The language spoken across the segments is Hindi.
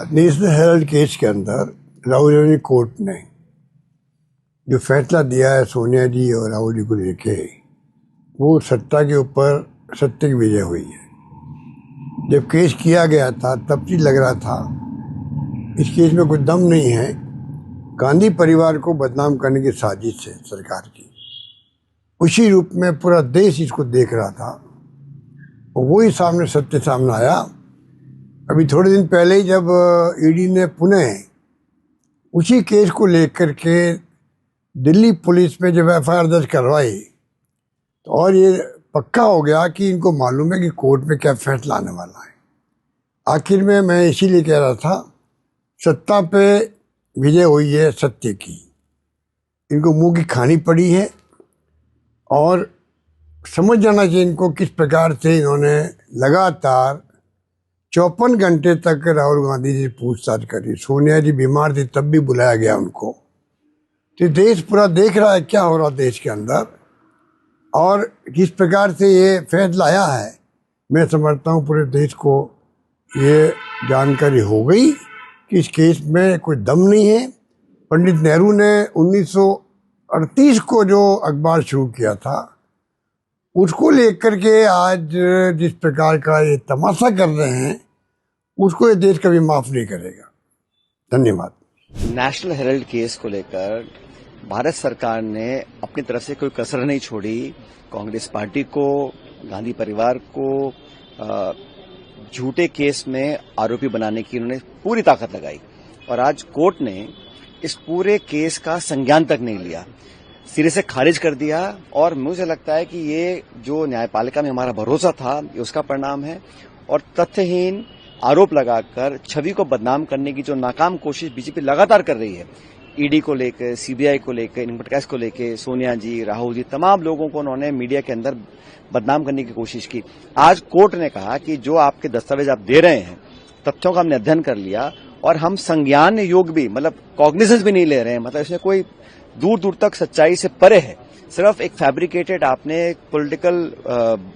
नेशनल हेराल्ड केस के अंदर राहुल गांधी कोर्ट ने जो फैसला दिया है सोनिया जी और राहुल जी को लेके, वो सत्ता के ऊपर सत्य की विजय हुई है। जब केस किया गया था तब भी लग रहा था इस केस में कोई दम नहीं है, गांधी परिवार को बदनाम करने की साजिश है सरकार की। उसी रूप में पूरा देश इसको देख रहा था और वही सत्य सामने आया। अभी थोड़े दिन पहले ही जब ईडी ने पुनः उसी केस को लेकर के दिल्ली पुलिस में जब एफआईआर दर्ज करवाई, तो और ये पक्का हो गया कि इनको मालूम है कि कोर्ट में क्या फैसला आने वाला है। आखिर में मैं इसीलिए कह रहा था, सत्ता पे विजय हुई है सत्य की। इनको मुंह की खानी पड़ी है और समझ जाना चाहिए इनको किस प्रकार से इन्होंने लगातार 54 घंटे तक राहुल गांधी जी पूछताछ करी। सोनिया जी बीमार थी तब भी बुलाया गया उनको। तो देश पूरा देख रहा है क्या हो रहा देश के अंदर और किस प्रकार से ये फैसला आया है। मैं समझता हूँ पूरे देश को ये जानकारी हो गई कि इस केस में कोई दम नहीं है। पंडित नेहरू ने 1938 को जो अखबार शुरू किया था, उसको लेकर के आज जिस प्रकार का ये तमाशा कर रहे हैं, उसको ये देश कभी माफ नहीं करेगा। धन्यवाद। नेशनल हेराल्ड केस को लेकर भारत सरकार ने अपनी तरफ से कोई कसर नहीं छोड़ी। कांग्रेस पार्टी को, गांधी परिवार को झूठे केस में आरोपी बनाने की उन्होंने पूरी ताकत लगाई और आज कोर्ट ने इस पूरे केस का संज्ञान तक नहीं लिया, सिरे से खारिज कर दिया। और मुझे लगता है कि ये जो न्यायपालिका में हमारा भरोसा था, ये उसका परिणाम है। और तथ्यहीन आरोप लगाकर छवि को बदनाम करने की जो नाकाम कोशिश बीजेपी लगातार कर रही है, ईडी को लेकर, सीबीआई को लेकर, इनकम टैक्स को लेकर, सोनिया जी, राहुल जी, तमाम लोगों को उन्होंने मीडिया के अंदर बदनाम करने की कोशिश की। आज कोर्ट ने कहा कि जो आपके दस्तावेज आप दे रहे हैं, तथ्यों का हमने अध्ययन कर लिया और हम संज्ञान योग भी, मतलब कॉग्निजेंस भी नहीं ले रहे हैं। मतलब इसमें कोई दूर दूर तक सच्चाई से परे है। सिर्फ एक फैब्रिकेटेड आपने पॉलिटिकल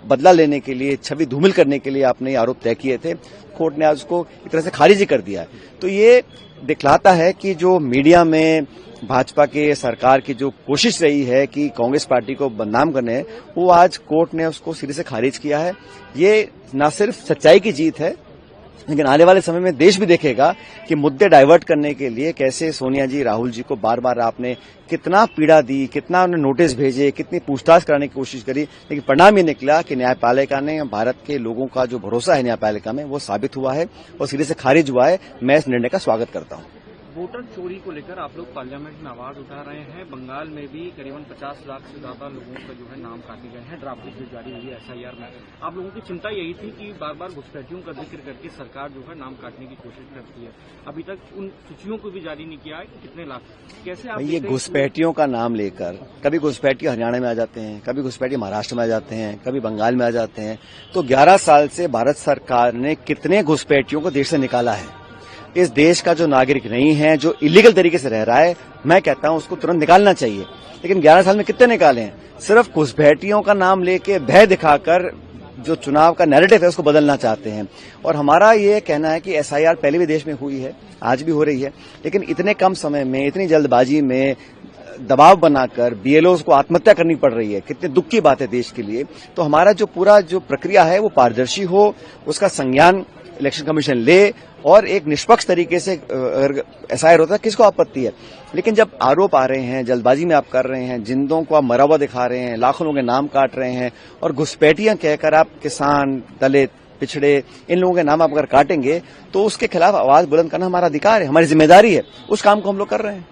बदला लेने के लिए, छवि धूमिल करने के लिए आपने आरोप तय किए थे। कोर्ट ने आज उसको एक तरह से खारिज ही कर दिया है। तो ये दिखलाता है कि जो मीडिया में भाजपा के सरकार की जो कोशिश रही है कि कांग्रेस पार्टी को बदनाम करने, वो आज कोर्ट ने उसको सिरे से खारिज किया है। ये न सिर्फ सच्चाई की जीत है, लेकिन आने वाले समय में देश भी देखेगा कि मुद्दे डाइवर्ट करने के लिए कैसे सोनिया जी, राहुल जी को बार बार आपने कितना पीड़ा दी, कितना उन्हें नोटिस भेजे, कितनी पूछताछ कराने की कोशिश करी, लेकिन परिणाम ये निकला कि न्यायपालिका ने, भारत के लोगों का जो भरोसा है न्यायपालिका में, वो साबित हुआ है और सिरे से खारिज हुआ है। मैं इस निर्णय का स्वागत करता हूँ। वोटर चोरी को लेकर आप लोग पार्लियामेंट में आवाज उठा रहे हैं। बंगाल में भी करीबन 50 लाख से ज्यादा लोगों का जो है नाम काटे गए हैं, ड्राफ्ट लिस्ट जारी हुई है एसआईआर में। आप लोगों की चिंता यही थी कि बार बार घुसपैठियों का जिक्र करके सरकार जो है नाम काटने की कोशिश करती है। अभी तक उन सूचियों को भी जारी नहीं किया है। कितने लाख, कैसे आप ये घुसपैठियों का नाम लेकर, कभी घुसपैठी हरियाणा में आ जाते हैं, कभी घुसपैठी महाराष्ट्र में आ जाते हैं, कभी बंगाल में आ जाते हैं। तो 11 साल से भारत सरकार ने कितने घुसपैठियों को देश से निकाला है। इस देश का जो नागरिक नहीं है, जो इलीगल तरीके से रह रहा है, मैं कहता हूं उसको तुरंत निकालना चाहिए। लेकिन 11 साल में कितने निकाले हैं? सिर्फ घुसपैठियों का नाम लेके भय दिखाकर जो चुनाव का नैरेटिव है उसको बदलना चाहते हैं। और हमारा ये कहना है कि एसआईआर पहले भी देश में हुई है, आज भी हो रही है, लेकिन इतने कम समय में, इतनी जल्दबाजी में दबाव बनाकर बीएलओ को आत्महत्या करनी पड़ रही है। कितने दुख की बात है देश के लिए। तो हमारा जो पूरा जो प्रक्रिया है वो पारदर्शी हो, उसका संज्ञान इलेक्शन कमीशन ले और एक निष्पक्ष तरीके से एसआईआर होता है, किसको आपत्ति है। लेकिन जब आरोप आ रहे हैं, जल्दबाजी में आप कर रहे हैं, जिंदों को आप मरा हुआ दिखा रहे हैं, लाखों लोगों के नाम काट रहे हैं और घुसपैठियां कहकर आप किसान, दलित, पिछड़े, इन लोगों के नाम आप अगर काटेंगे तो उसके खिलाफ आवाज बुलंद करना हमारा अधिकार है, हमारी जिम्मेदारी है। उस काम को हम लोग कर रहे हैं।